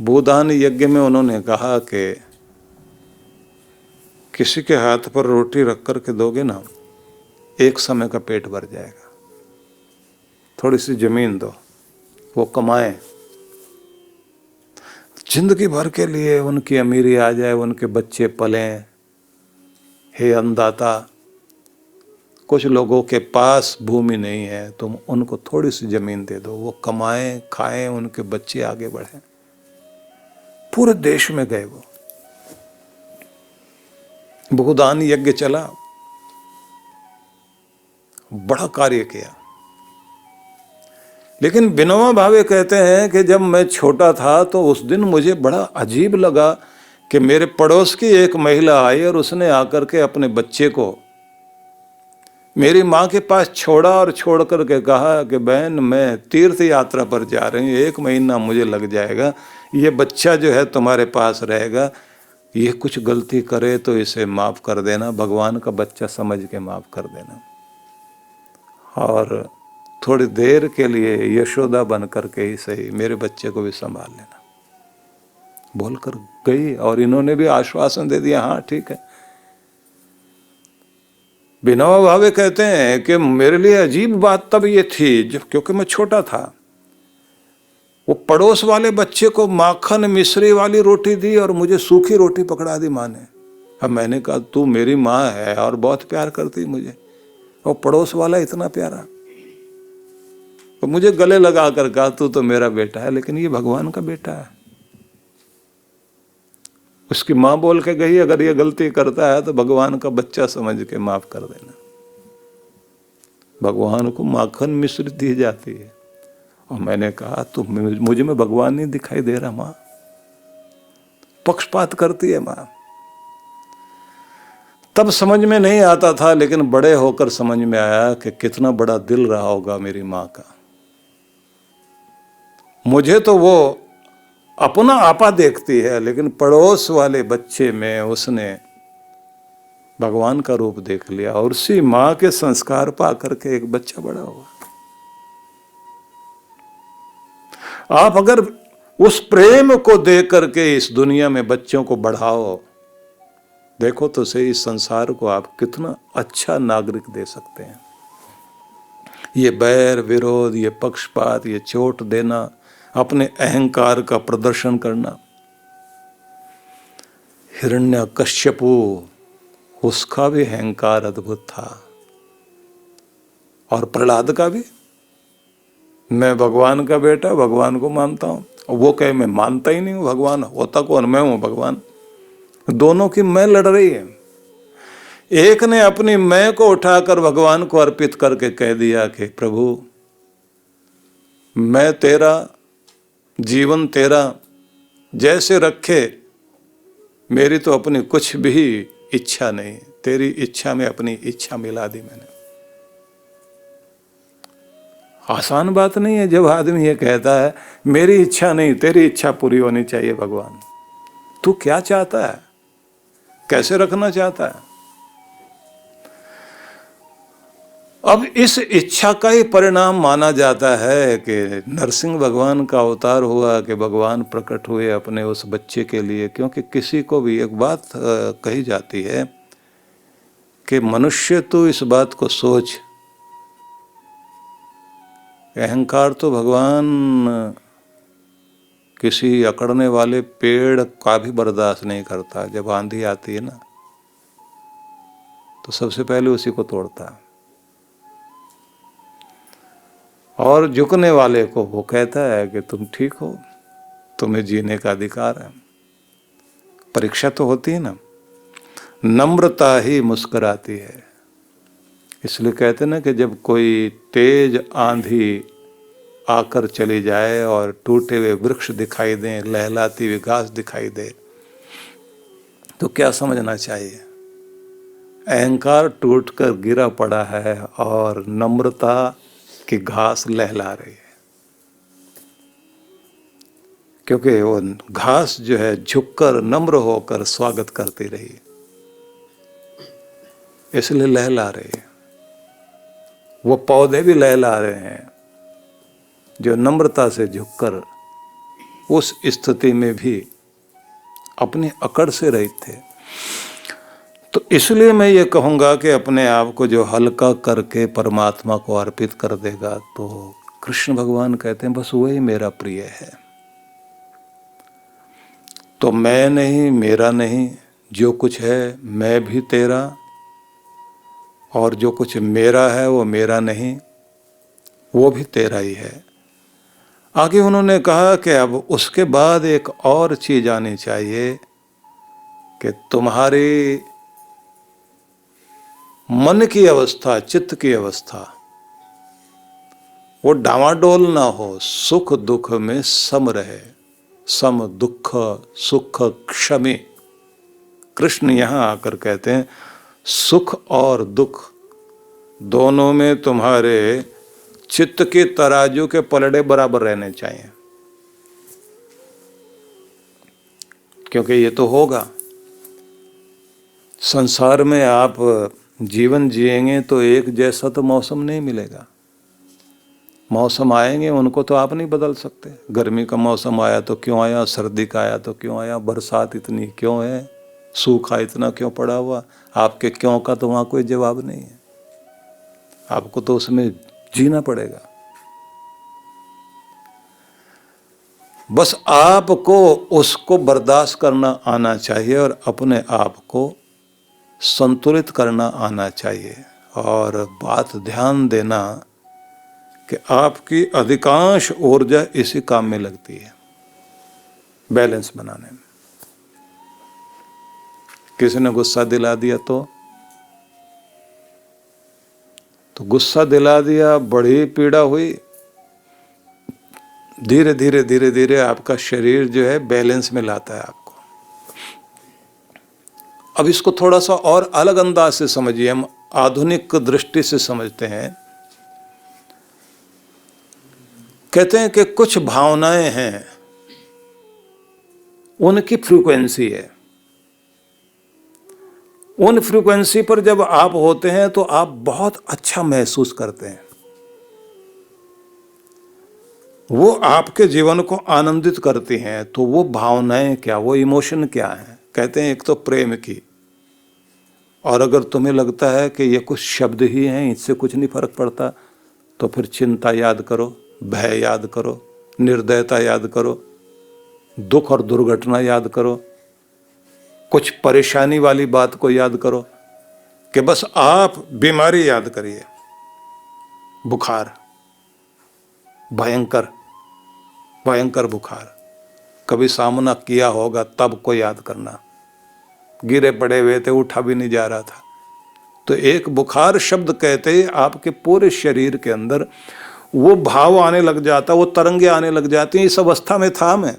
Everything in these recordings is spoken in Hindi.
भूदान यज्ञ में उन्होंने कहा कि किसी के हाथ पर रोटी रख कर के दोगे ना, एक समय का पेट भर जाएगा। थोड़ी सी जमीन दो, वो कमाए, जिंदगी भर के लिए उनकी अमीरी आ जाए, उनके बच्चे पलें। हे अन्नदाता, कुछ लोगों के पास भूमि नहीं है, तुम उनको थोड़ी सी जमीन दे दो, वो कमाएं, खाएं, उनके बच्चे आगे बढ़ें। पूरे देश में गए वो, भूदान यज्ञ चला, बड़ा कार्य किया। लेकिन विनोबा भावे कहते हैं कि जब मैं छोटा था तो उस दिन मुझे बड़ा अजीब लगा कि मेरे पड़ोस की एक महिला आई और उसने आकर के अपने बच्चे को मेरी माँ के पास छोड़ा और छोड़ कर के कहा कि बहन, मैं तीर्थ यात्रा पर जा रही हूँ, 1 महीना मुझे लग जाएगा, ये बच्चा जो है तुम्हारे पास रहेगा, ये कुछ गलती करे तो इसे माफ़ कर देना, भगवान का बच्चा समझ के माफ़ कर देना, और थोड़ी देर के लिए यशोदा बन करके ही सही मेरे बच्चे को भी संभाल लेना। बोलकर गई और इन्होंने भी आश्वासन दे दिया, हाँ ठीक है। विनोबा भावे कहते हैं कि मेरे लिए अजीब बात तब ये थी जब, क्योंकि मैं छोटा था, वो पड़ोस वाले बच्चे को माखन मिश्री वाली रोटी दी और मुझे सूखी रोटी पकड़ा दी माँ ने। अब मैंने कहा तू मेरी माँ है और बहुत प्यार करती मुझे, और पड़ोस वाला इतना प्यारा, तो मुझे गले लगा कर कहा तू तो मेरा बेटा है, लेकिन ये भगवान का बेटा है। उसकी माँ बोल के गई, अगर ये गलती करता है तो भगवान का बच्चा समझ के माफ कर देना। भगवान को माखन मिश्री दी जाती है, और मैंने कहा तो मुझे में भगवान नहीं दिखाई दे रहा माँ, पक्षपात करती है माँ। तब समझ में नहीं आता था, लेकिन बड़े होकर समझ में आया कि कितना बड़ा दिल रहा होगा मेरी माँ का। मुझे तो वो अपना आपा देखती है, लेकिन पड़ोस वाले बच्चे में उसने भगवान का रूप देख लिया, और उसी माँ के संस्कार पा करके एक बच्चा बड़ा हुआ। आप अगर उस प्रेम को दे करके इस दुनिया में बच्चों को बढ़ाओ, देखो तो सही इस संसार को आप कितना अच्छा नागरिक दे सकते हैं। ये बैर विरोध, ये पक्षपात, ये चोट देना, अपने अहंकार का प्रदर्शन करना। हिरण्यकश्यपु, उसका भी अहंकार अद्भुत था, और प्रहलाद का भी। मैं भगवान का बेटा, भगवान को मानता हूं, और वो कहे मैं मानता ही नहीं हूं भगवान, होता कौन, मैं हूं भगवान। दोनों की मैं लड़ रही है। एक ने अपनी मैं को उठाकर भगवान को अर्पित करके कह दिया कि प्रभु मैं तेरा, जीवन तेरा, जैसे रखे, मेरी तो अपनी कुछ भी इच्छा नहीं, तेरी इच्छा में अपनी इच्छा मिला दी मैंने। आसान बात नहीं है जब आदमी ये कहता है मेरी इच्छा नहीं, तेरी इच्छा पूरी होनी चाहिए भगवान। तू क्या चाहता है, कैसे रखना चाहता है? अब इस इच्छा का ही परिणाम माना जाता है कि नरसिंह भगवान का अवतार हुआ, कि भगवान प्रकट हुए अपने उस बच्चे के लिए। क्योंकि किसी को भी एक बात कही जाती है कि मनुष्य तो इस बात को सोच, अहंकार तो भगवान किसी अकड़ने वाले पेड़ का भी बर्दाश्त नहीं करता। जब आंधी आती है ना, तो सबसे पहले उसी को तोड़ता है, और झुकने वाले को वो कहता है कि तुम ठीक हो, तुम्हें जीने का अधिकार है। परीक्षा तो होती है ना, नम्रता ही मुस्कुराती है। इसलिए कहते ना कि जब कोई तेज आंधी आकर चली जाए और टूटे हुए वृक्ष दिखाई दें, लहलाती हुई घास दिखाई दे, तो क्या समझना चाहिए? अहंकार टूटकर गिरा पड़ा है और नम्रता की घास लहला रही है। क्योंकि वो घास जो है झुककर नम्र होकर स्वागत करती रही, इसलिए लहला रही है। वो पौधे भी लहला रहे हैं जो नम्रता से झुककर उस स्थिति में भी अपनी अकड़ से रहित थे। तो इसलिए मैं ये कहूँगा कि अपने आप को जो हल्का करके परमात्मा को अर्पित कर देगा, तो कृष्ण भगवान कहते हैं बस वही मेरा प्रिय है। तो मैं नहीं, मेरा नहीं, जो कुछ है मैं भी तेरा, और जो कुछ मेरा है वो मेरा नहीं, वो भी तेरा ही है। आगे उन्होंने कहा कि अब उसके बाद एक और चीज आनी चाहिए कि तुम्हारी मन की अवस्था, चित्त की अवस्था वो डावाडोल ना हो, सुख दुख में सम रहे, सम दुख सुख क्षमी। कृष्ण यहां आकर कहते हैं सुख और दुख दोनों में तुम्हारे चित्त के तराजू के पलड़े बराबर रहने चाहिए, क्योंकि ये तो होगा। संसार में आप जीवन जिएंगे तो एक जैसा तो मौसम नहीं मिलेगा। मौसम आएंगे उनको तो आप नहीं बदल सकते। गर्मी का मौसम आया तो क्यों आया, सर्दी का आया तो क्यों आया, बरसात इतनी क्यों है, सूखा इतना क्यों पड़ा हुआ, आपके क्यों का तो वहां कोई जवाब नहीं है। आपको तो उसमें जीना पड़ेगा। बस आपको उसको बर्दाश्त करना आना चाहिए और अपने आप को संतुलित करना आना चाहिए। और बात ध्यान देना कि आपकी अधिकांश ऊर्जा इसी काम में लगती है, बैलेंस बनाने में। किसी ने गुस्सा दिला दिया तो गुस्सा दिला दिया, बड़ी पीड़ा हुई। धीरे धीरे धीरे धीरे आपका शरीर जो है बैलेंस में लाता है आपको। अब इसको थोड़ा सा और अलग अंदाज से समझिए, हम आधुनिक दृष्टि से समझते हैं। कहते हैं कि कुछ भावनाएं हैं, उनकी फ्रीक्वेंसी है। उन फ्रीक्वेंसी पर जब आप होते हैं तो आप बहुत अच्छा महसूस करते हैं। वो आपके जीवन को आनंदित करती हैं। तो वो भावनाएं क्या, वो इमोशन क्या है? कहते हैं एक तो प्रेम की, और अगर तुम्हें लगता है कि ये कुछ शब्द ही हैं, इससे कुछ नहीं फर्क पड़ता, तो फिर चिंता याद करो, भय याद करो, निर्दयता याद करो, दुख और दुर्घटना याद करो, कुछ परेशानी वाली बात को याद करो। कि बस आप बीमारी याद करिए, बुखार, भयंकर भयंकर बुखार, कभी सामना किया होगा तब को याद करना। गिरे पड़े हुए थे, उठा भी नहीं जा रहा था, तो एक बुखार शब्द कहते ही आपके पूरे शरीर के अंदर वो भाव आने लग जाता, वो तरंगे आने लग जाती हैं। इस अवस्था में था मैं।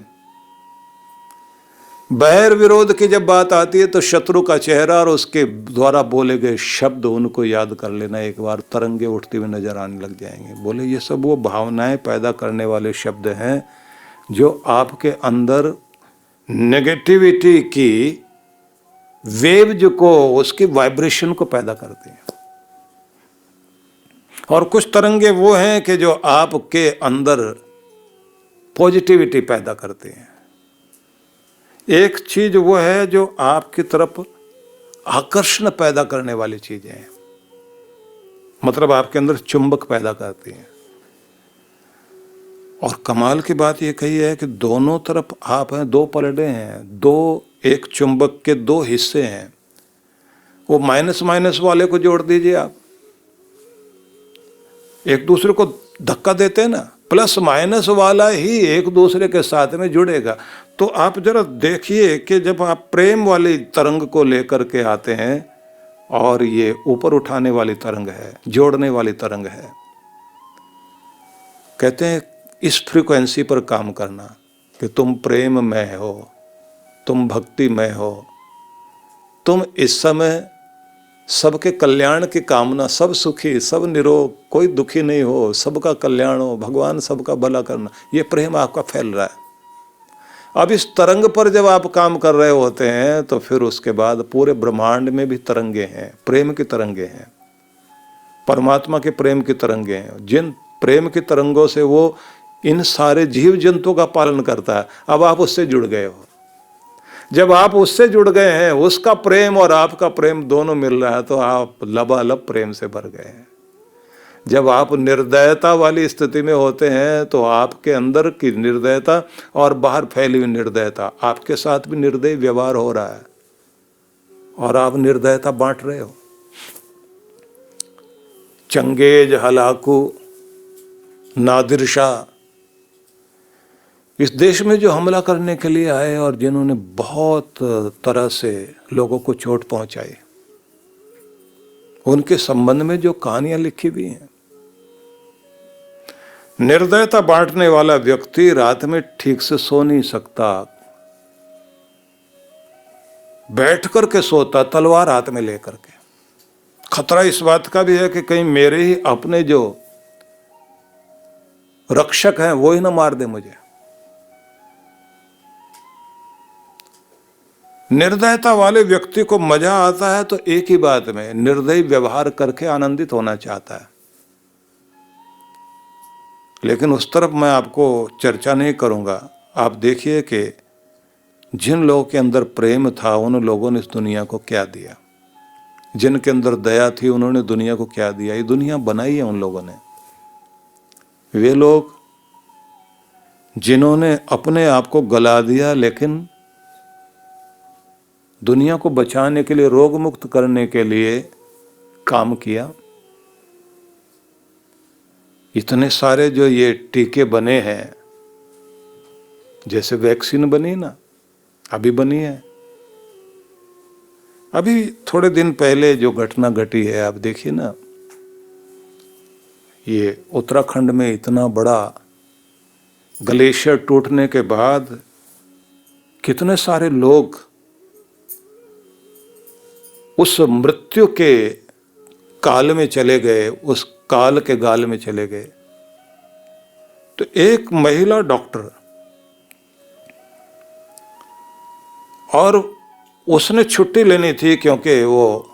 बैर विरोध की जब बात आती है तो शत्रु का चेहरा और उसके द्वारा बोले गए शब्द, उनको याद कर लेना एक बार, तरंगे उठते हुए नजर आने लग जाएंगे। बोले ये सब वो भावनाएं पैदा करने वाले शब्द हैं जो आपके अंदर नेगेटिविटी की वेव्स को, उसकी वाइब्रेशन को पैदा करती हैं। और कुछ तरंगे वो हैं कि जो आपके अंदर पॉजिटिविटी पैदा करती हैं। एक चीज वो है जो आपकी तरफ आकर्षण पैदा करने वाली चीजें हैं, मतलब आपके अंदर चुंबक पैदा करती हैं। और कमाल की बात ये कही है कि दोनों तरफ आप हैं, दो पलड़े हैं, दो, एक चुंबक के दो हिस्से हैं। वो माइनस माइनस वाले को जोड़ दीजिए आप, एक दूसरे को धक्का देते हैं ना, प्लस माइनस वाला ही एक दूसरे के साथ में जुड़ेगा। तो आप जरा देखिए कि जब आप प्रेम वाली तरंग को लेकर के आते हैं और ये ऊपर उठाने वाली तरंग है, जोड़ने वाली तरंग है, कहते हैं इस फ्रीक्वेंसी पर काम करना कि तुम प्रेम में हो, तुम भक्ति में हो, तुम इस समय सबके कल्याण की कामना, सब सुखी, सब निरोग, कोई दुखी नहीं हो, सबका कल्याण हो, भगवान सबका भला करना, ये प्रेम आपका फैल रहा है। अब इस तरंग पर जब आप काम कर रहे होते हैं तो फिर उसके बाद पूरे ब्रह्मांड में भी तरंगे हैं, प्रेम की तरंगे हैं, परमात्मा के प्रेम की तरंगे हैं। जिन प्रेम की तरंगों से वो इन सारे जीव जंतुओं का पालन करता है। अब आप उससे जुड़ गए हो। जब आप उससे जुड़ गए हैं, उसका प्रेम और आपका प्रेम दोनों मिल रहा है, तो आप लबालब प्रेम से भर गए हैं। जब आप निर्दयता वाली स्थिति में होते हैं तो आपके अंदर की निर्दयता और बाहर फैली हुई निर्दयता, आपके साथ भी निर्दयी व्यवहार हो रहा है और आप निर्दयता बांट रहे हो। चंगेज, हलाकू, नादिर शाह इस देश में जो हमला करने के लिए आए और जिन्होंने बहुत तरह से लोगों को चोट पहुंचाई, उनके संबंध में जो कहानियां लिखी हुई हैं। निर्दयता बांटने वाला व्यक्ति रात में ठीक से सो नहीं सकता, बैठ करके सोता, तलवार हाथ में लेकर के। खतरा इस बात का भी है कि कहीं मेरे ही अपने जो रक्षक हैं वो ही ना मार दे मुझे। निर्दयता वाले व्यक्ति को मजा आता है तो एक ही बात में, निर्दयी व्यवहार करके आनंदित होना चाहता है। लेकिन उस तरफ मैं आपको चर्चा नहीं करूंगा। आप देखिए कि जिन लोगों के अंदर प्रेम था उन लोगों ने इस दुनिया को क्या दिया, जिनके अंदर दया थी उन्होंने दुनिया को क्या दिया। ये दुनिया बनाई है उन लोगों ने। वे लोग जिन्होंने अपने आप को गला दिया लेकिन दुनिया को बचाने के लिए, रोग मुक्त करने के लिए काम किया। इतने सारे जो ये टीके बने हैं, जैसे वैक्सीन बनी ना, अभी बनी है। अभी थोड़े दिन पहले जो घटना घटी है, आप देखिए ना, ये उत्तराखंड में इतना बड़ा ग्लेशियर टूटने के बाद कितने सारे लोग उस मृत्यु के काल में चले गए, उस काल के गाल में चले गए। तो एक महिला डॉक्टर, और उसने छुट्टी लेनी थी क्योंकि वो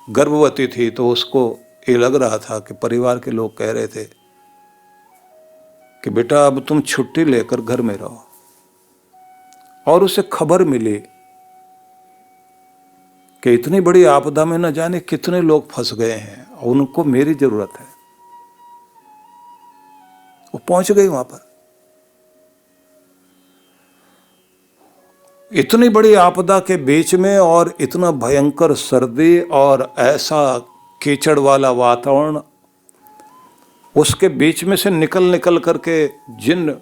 गर्भवती थी, तो उसको ये लग रहा था कि परिवार के लोग कह रहे थे कि बेटा अब तुम छुट्टी लेकर घर में रहो। और उसे खबर मिली कि इतनी बड़ी आपदा में न जाने कितने लोग फंस गए हैं और उनको मेरी जरूरत है। वो पहुंच गई वहां पर। इतनी बड़ी आपदा के बीच में और इतना भयंकर सर्दी और ऐसा कीचड़ वाला वातावरण, उसके बीच में से निकल करके जिन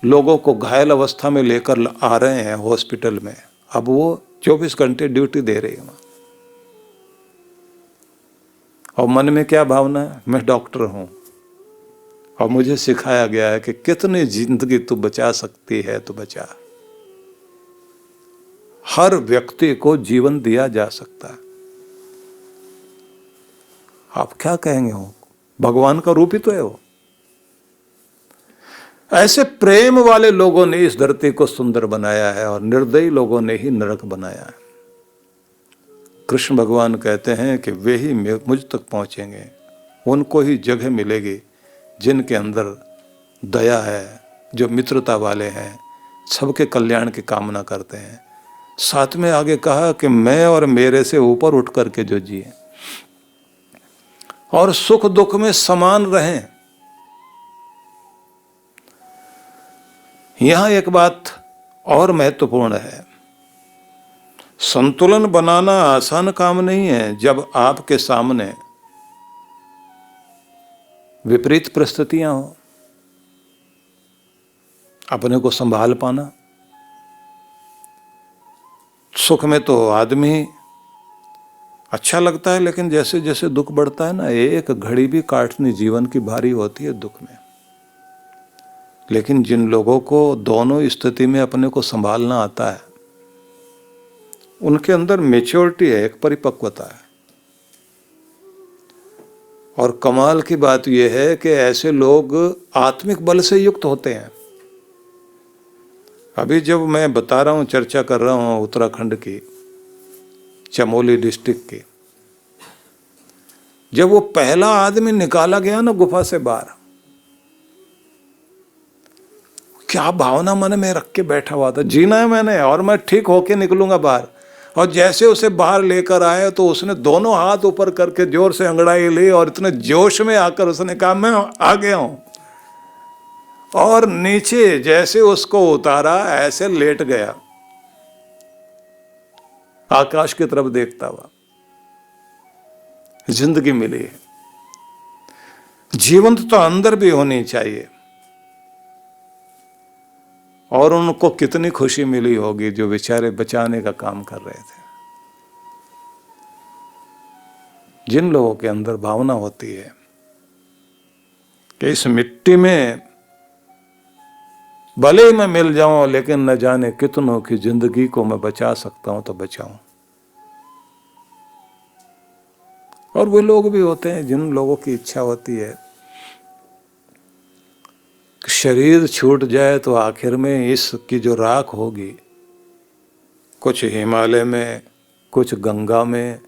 लोगों को घायल अवस्था में लेकर आ रहे हैं हॉस्पिटल में, अब वो 24 घंटे ड्यूटी दे रही है। और मन में क्या भावना है, मैं डॉक्टर हूं और मुझे सिखाया गया है कि कितनी जिंदगी तू बचा सकती है तो बचा। हर व्यक्ति को जीवन दिया जा सकता है। आप क्या कहेंगे, हो भगवान का रूप ही तो है वो। ऐसे प्रेम वाले लोगों ने इस धरती को सुंदर बनाया है और निर्दयी लोगों ने ही नरक बनाया है। कृष्ण भगवान कहते हैं कि वे ही मुझ तक पहुंचेंगे, उनको ही जगह मिलेगी जिनके अंदर दया है, जो मित्रता वाले हैं, सबके कल्याण की कामना करते हैं। साथ में आगे कहा कि मैं और मेरे से ऊपर उठ करके जो जिए और सुख दुख में समान रहें। यहां एक बात और महत्वपूर्ण है, संतुलन बनाना आसान काम नहीं है। जब आपके सामने विपरीत परिस्थितियां हो, अपने को संभाल पाना। सुख में तो आदमी अच्छा लगता है, लेकिन जैसे जैसे दुख बढ़ता है ना, एक घड़ी भी काटनी जीवन की भारी होती है दुख में। लेकिन जिन लोगों को दोनों स्थिति में अपने को संभालना आता है, उनके अंदर मैच्योरिटी है, एक परिपक्वता है। और कमाल की बात यह है कि ऐसे लोग आत्मिक बल से युक्त होते हैं। अभी जब मैं बता रहा हूं, चर्चा कर रहा हूं उत्तराखंड की, चमोली डिस्ट्रिक्ट की, जब वो पहला आदमी निकाला गया ना गुफा से बाहर, क्या भावना मन में रख के बैठा हुआ था, जीना है मैंने और मैं ठीक होके निकलूंगा बाहर। और जैसे उसे बाहर लेकर आए तो उसने दोनों हाथ ऊपर करके जोर से अंगड़ाई ली और इतने जोश में आकर उसने कहा मैं आ गया हूं। और नीचे जैसे उसको उतारा ऐसे लेट गया, आकाश की तरफ देखता हुआ। जिंदगी मिली है, जीवंत तो अंदर भी होनी चाहिए। और उनको कितनी खुशी मिली होगी जो बेचारे बचाने का काम कर रहे थे। जिन लोगों के अंदर भावना होती है कि इस मिट्टी में भले ही मैं मिल जाऊं लेकिन न जाने कितनों की जिंदगी को मैं बचा सकता हूं तो बचाऊं। और वे लोग भी होते हैं जिन लोगों की इच्छा होती है कि शरीर छूट जाए तो आखिर में इसकी जो राख होगी, कुछ हिमालय में, कुछ गंगा में,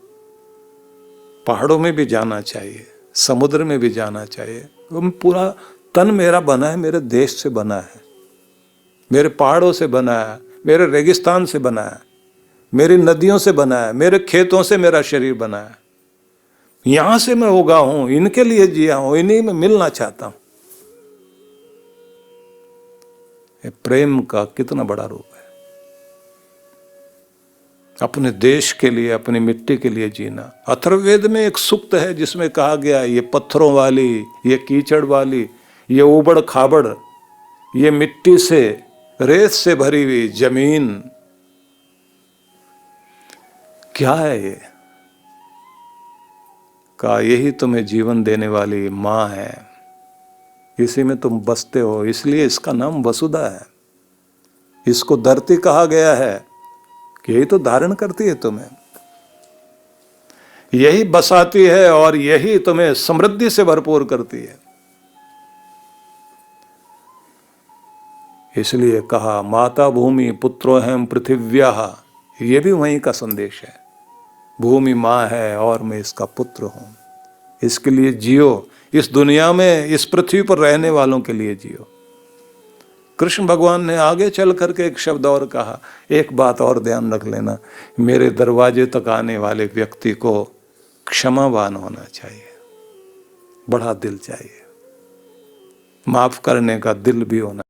पहाड़ों में भी जाना चाहिए, समुद्र में भी जाना चाहिए। पूरा तन मेरा बना है, मेरे देश से बना है, मेरे पहाड़ों से बना है, मेरे रेगिस्तान से बना है, मेरी नदियों से बना है, मेरे खेतों से मेरा शरीर बना है। यहां से मैं उगा हूं, इनके लिए जिया हूं, इन्हीं में मिलना चाहता हूं। ये प्रेम का कितना बड़ा रूप है। अपने देश के लिए, अपनी मिट्टी के लिए जीना। अथर्ववेद में एक सूक्त है जिसमें कहा गया, ये पत्थरों वाली, ये कीचड़ वाली, ये उबड़ खाबड़, ये मिट्टी से, रेत से भरी हुई जमीन क्या है ये? का यही तुम्हें जीवन देने वाली मां है, इसी में तुम बसते हो, इसलिए इसका नाम वसुधा है। इसको धरती कहा गया है कि यही तो धारण करती है तुम्हें, यही बसाती है और यही तुम्हें समृद्धि से भरपूर करती है। इसलिए कहा माता भूमि पुत्रो हम पृथिव्याः, ये भी वहीं का संदेश है। भूमि माँ है और मैं इसका पुत्र हूं, इसके लिए जियो, इस दुनिया में, इस पृथ्वी पर रहने वालों के लिए जियो। कृष्ण भगवान ने आगे चल करके एक शब्द और कहा, एक बात और ध्यान रख लेना, मेरे दरवाजे तक आने वाले व्यक्ति को क्षमावान होना चाहिए, बड़ा दिल चाहिए, माफ करने का दिल भी होना